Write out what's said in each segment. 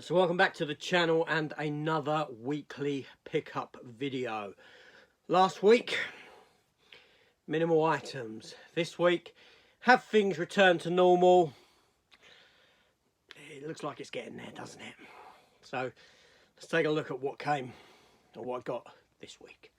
So welcome back to the channel and another weekly pickup video. Last week, minimal items. This week, have things returned to normal? It looks like it's getting there, doesn't it? So let's take a look at what came, or what I got this week.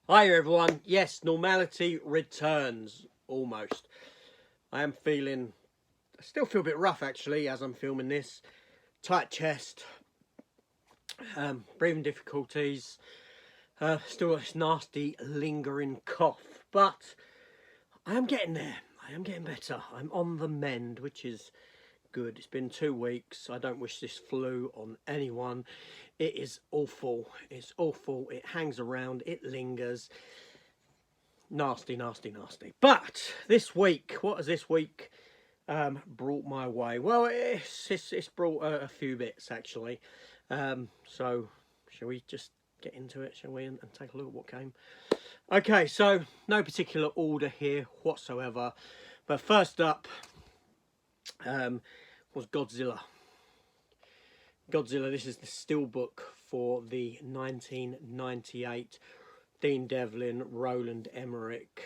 Hi everyone, yes, normality returns, almost. I still feel a bit rough actually as I'm filming this. Tight chest, breathing difficulties, still this nasty lingering cough, but I am getting there. I am getting better. I'm on the mend, which is good. It's been 2 weeks. I don't wish this flu on anyone. It is awful. It's awful. It hangs around. It lingers. Nasty, nasty, nasty. But this week, what has this week brought my way? Well, it's brought a few bits actually. So shall we just get into it, shall we, and take a look at what came? Okay, so no particular order here whatsoever. But first up was Godzilla. Godzilla, this is the steelbook for the 1998 Dean Devlin, Roland Emmerich,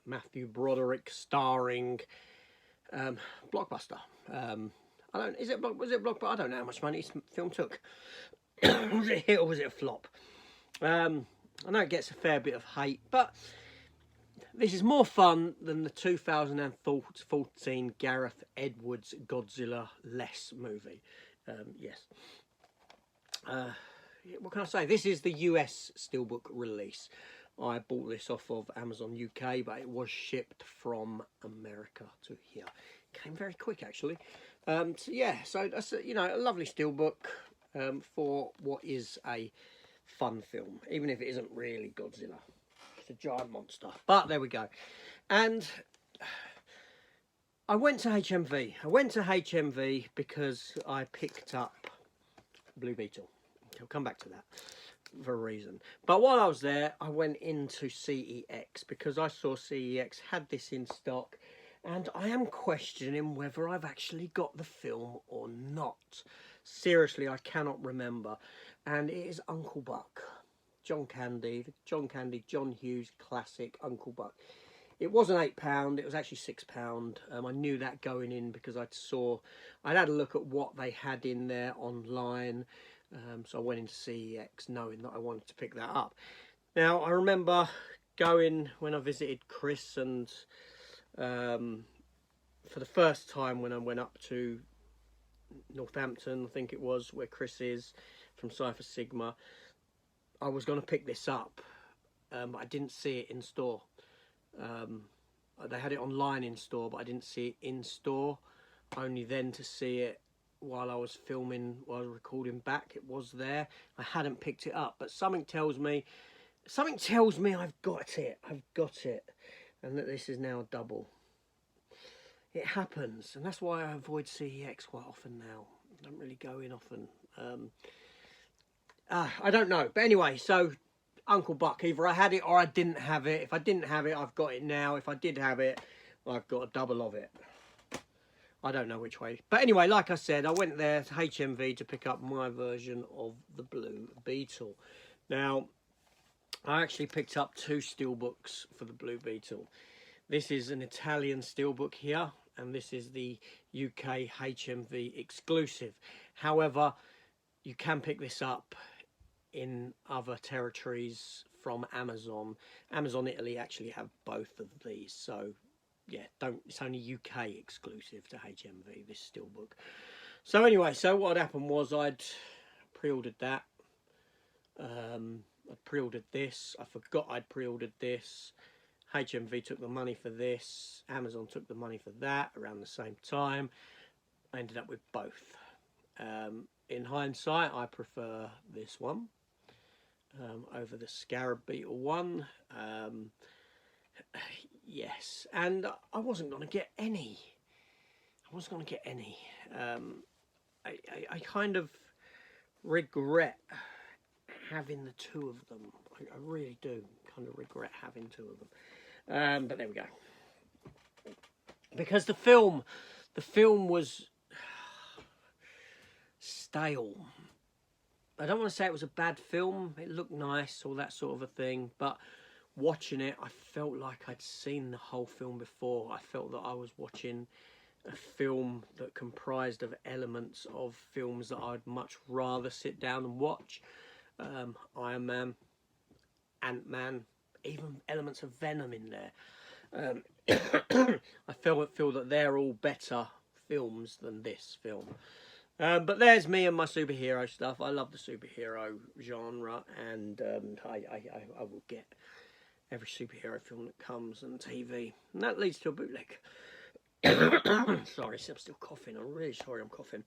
Matthew Broderick starring blockbuster. Was it blockbuster? I don't know how much money this film took. Was it a hit or was it a flop? I know it gets a fair bit of hate, but this is more fun than the 2014 Gareth Edwards Godzilla Less movie. Yes. What can I say? This is the US steelbook release. I bought this off of Amazon UK, but it was shipped from America to here. Came very quick actually. So yeah, so that's a lovely steelbook for what is a fun film, even if it isn't really Godzilla. It's a giant monster, but there we go. And I went to HMV. I went to HMV because I picked up Blue Beetle. I'll come back to that for a reason. But while I was there, I went into CEX because I saw CEX had this in stock, and I am questioning whether I've actually got the film or not. Seriously, I cannot remember. And it is Uncle Buck. John Candy, John Hughes classic Uncle Buck. It wasn't £8, it was actually £6. I knew that going in because I'd had a look at what they had in there online. So I went into CEX knowing that I wanted to pick that up. Now, I remember going when I visited Chris, and for the first time when I went up to Northampton, I think it was, where Chris is from Cypher Sigma, I was going to pick this up, but I didn't see it in store. They had it online in store, but I didn't see it in store, only then to see it while I was filming, while I was recording back. It was there. I hadn't picked it up, but something tells me I've got it, and that this is now a double. It happens, and that's why I avoid CEX quite often now. I don't really go in often. I don't know, but anyway, so Uncle Buck, either I had it or I didn't have it. If I didn't have it, I've got it now. If I did have it, I've got a double of it. I don't know which way. But anyway, like I said, I went there to HMV to pick up my version of the Blue Beetle. Now, I actually picked up 2 steelbooks for the Blue Beetle. This is an Italian steelbook here, and this is the UK HMV exclusive. However, you can pick this up in other territories from Amazon. Amazon Italy actually have both of these, so yeah, it's only UK exclusive to HMV, this steelbook. So anyway, so what had happened was I'd pre-ordered that. I pre-ordered this. I forgot I'd pre-ordered this. HMV took the money for this. Amazon took the money for that around the same time. I ended up with both. In hindsight, I prefer this one over the Scarab Beetle one. yes, and I wasn't going to get any. I wasn't going to get any. I kind of regret having the two of them. I really do kind of regret having two of them. But there we go. Because the film was stale. I don't want to say it was a bad film. It looked nice, all that sort of a thing. But watching it, I felt like I'd seen the whole film before. I felt that I was watching a film that comprised of elements of films that I'd much rather sit down and watch. Iron Man, Ant-Man, even elements of Venom in there. I feel that they're all better films than this film. But there's me and my superhero stuff. I love the superhero genre, and I will get every superhero film that comes on TV. And that leads to a bootleg. Sorry, I'm still coughing. I'm really sorry I'm coughing.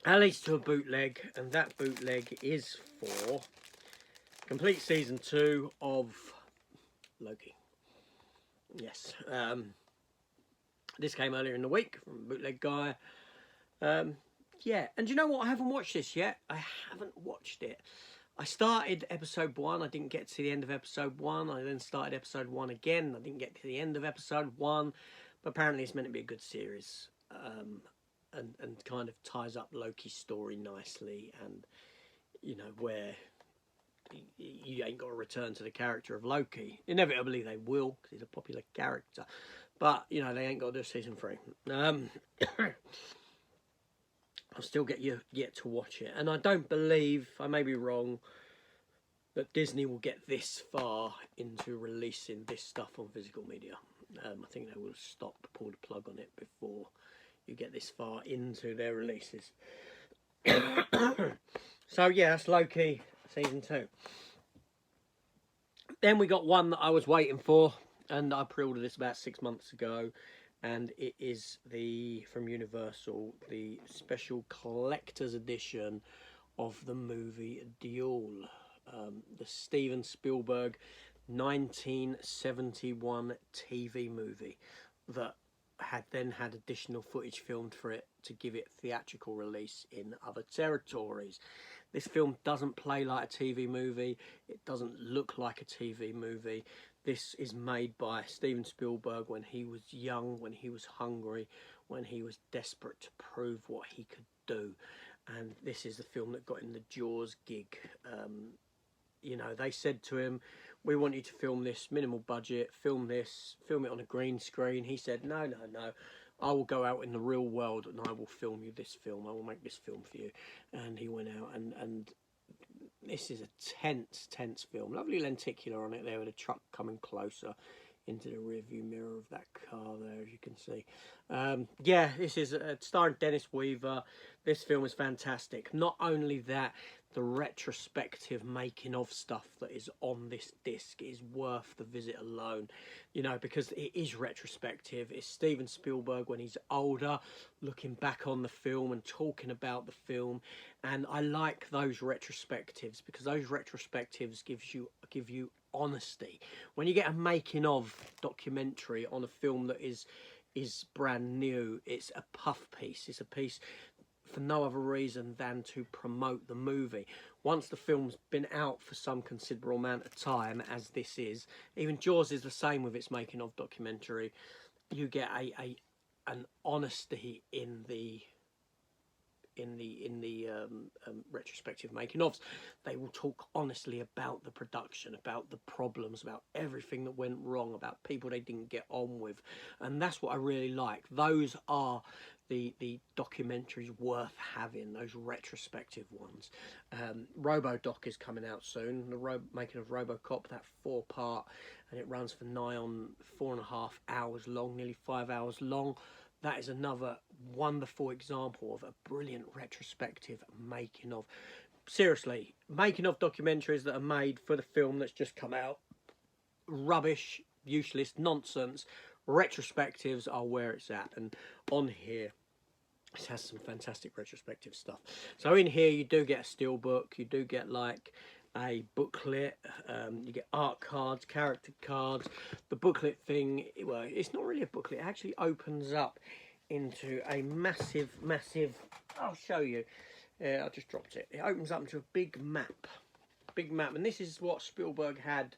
That leads to a bootleg, and that bootleg is for complete season 2 of Loki. Yes. This came earlier in the week from Bootleg Guy. Yeah, and you know what? I haven't watched this yet. I haven't watched it. I started episode 1. I didn't get to the end of episode 1. I then started episode 1 again. I didn't get to the end of episode 1. But apparently it's meant to be a good series. And kind of ties up Loki's story nicely. And, you know, where you ain't got to return to the character of Loki. Inevitably they will, because he's a popular character. But, you know, they ain't got to do season 3. I'll still get yet to watch it. And I don't believe, I may be wrong, that Disney will get this far into releasing this stuff on physical media. I think they will pull the plug on it before you get this far into their releases. So yeah, that's Loki season 2. Then we got one that I was waiting for, and I pre-ordered this about 6 months ago. And it is from Universal, the special collector's edition of the movie Duel, the Steven Spielberg 1971 TV movie that had additional footage filmed for it to give it theatrical release in other territories. This film doesn't play like a TV movie. It doesn't look like a TV movie. This is made by Steven Spielberg when he was young, when he was hungry, when he was desperate to prove what he could do. And this is the film that got him the Jaws gig. You know, they said to him, we want you to film this, minimal budget, film it on a green screen. He said, no, I will go out in the real world and I will film you this film. I will make this film for you. And he went out and this is a tense film. Lovely lenticular on it there with a truck coming closer into the rearview mirror of that car there, as you can see. Yeah, this is starring Dennis Weaver. This film is fantastic. Not only that, the retrospective making of stuff that is on this disc is worth the visit alone, you know, because it is retrospective. It's Steven Spielberg when he's older, looking back on the film and talking about the film. And I like those retrospectives because those retrospectives give you honesty. When you get a making of documentary on a film that is brand new, it's a puff piece. It's a piece for no other reason than to promote the movie. Once the film's been out for some considerable amount of time, as this is, even Jaws is the same with its making of documentary, you get an honesty in the retrospective making ofs. They will talk honestly about the production, about the problems, about everything that went wrong, about people they didn't get on with, and that's what I really like. Those are the documentaries worth having, those retrospective ones. RoboDoc is coming out soon, the making of RoboCop, that 4-part, and it runs for nigh on 4.5 hours long, nearly 5 hours long. That is another wonderful example of a brilliant retrospective making of. Seriously, making of documentaries that are made for the film that's just come out. Rubbish, useless, nonsense. Retrospectives are where it's at. And on here, it has some fantastic retrospective stuff. So in here, you do get a steelbook. You do get like a booklet. You get art cards, character cards. The booklet thing, well, it's not really a booklet. It actually opens up into a massive, I'll show you. I just dropped it. It opens up into a big map. And this is what Spielberg had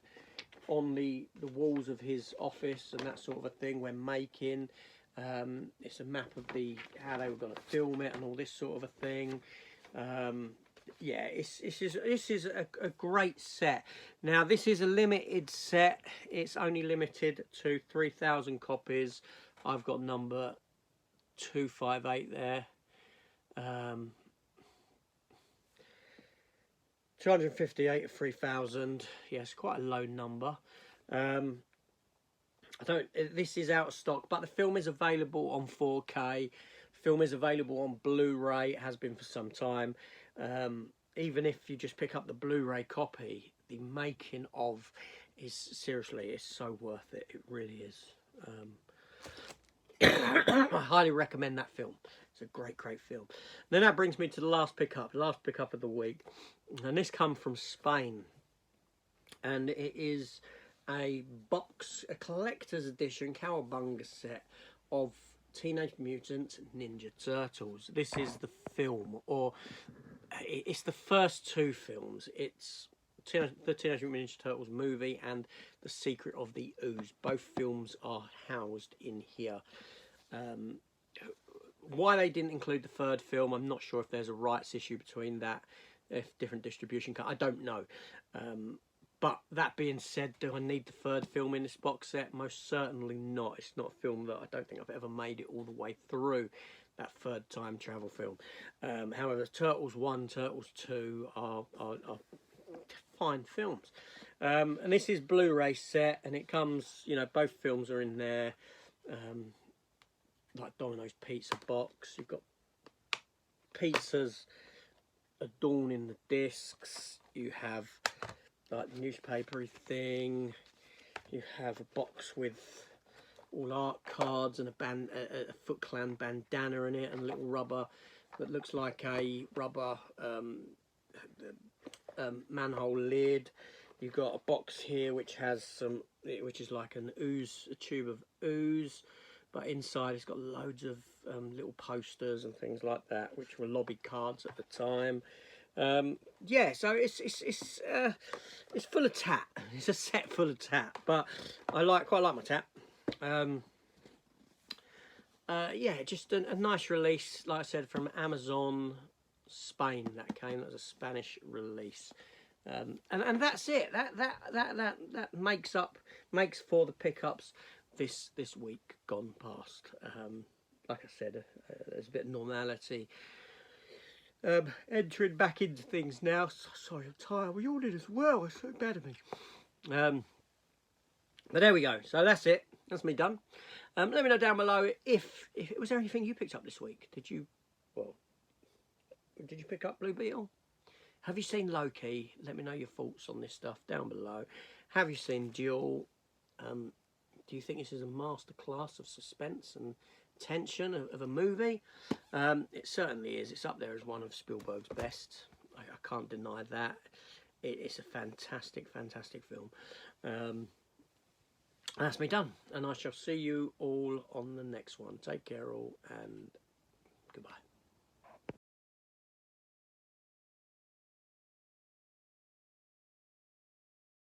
on the walls of his office and that sort of a thing when making. It's a map of how they were going to film it and all this sort of a thing. Yeah, this is a great set. Now, this is a limited set. It's only limited to 3,000 copies. I've got number 258 there. 258 of 3,000. Yes, quite a low number. This is out of stock, but the film is available on 4K. Film is available on Blu-ray. It has been for some time. Even if you just pick up the Blu-ray copy, the making of is seriously, it's so worth it. It really is. I highly recommend that film. It's a great film. Then that brings me to the last pickup of the week, and this comes from Spain, and it is a collector's edition cowabunga set of Teenage Mutant Ninja Turtles. This is the film, or it's the first two films. It's the Teenage Mutant Ninja Turtles movie and The Secret of the Ooze. Both films are housed in here. Why they didn't include the third film, I'm not sure if there's a rights issue between that, if different distribution, I don't know. But that being said, do I need the third film in this box set? Most certainly not. It's not a film that I don't think I've ever made it all the way through, that third time travel film. However, Turtles 1, Turtles 2 are fine films. And this is Blu-ray set, and it comes, you know, both films are in there. Like Domino's pizza box. You've got pizzas adorning the discs. You have like newspapery thing. You have a box with all art cards and a Foot Clan bandana in it, and a little rubber that looks like a rubber manhole lid. You've got a box here which has which is like a tube of ooze, but inside it's got loads of little posters and things like that, which were lobby cards at the time. Yeah, so it's full of tat. It's a set full of tat, but I quite like my tat. Yeah, just a nice release, like I said, from Amazon Spain. That was a Spanish release. And that's it. That makes for the pickups this week gone past. Like I said, there's a bit of normality. Entering back into things now. Sorry, I'm tired. We all did as well. It's so bad of me. But there we go. So that's it. That's me done. Let me know down below if was there anything you picked up this week. Did you pick up Blue Beetle? Have you seen Loki? Let me know your thoughts on this stuff down below. Have you seen Duel? Do you think this is a masterclass of suspense and tension of a movie? It certainly is. It's up there as one of Spielberg's best. I can't deny that. It's a fantastic film. That's me done, and I shall see you all on the next one. Take care all, and goodbye.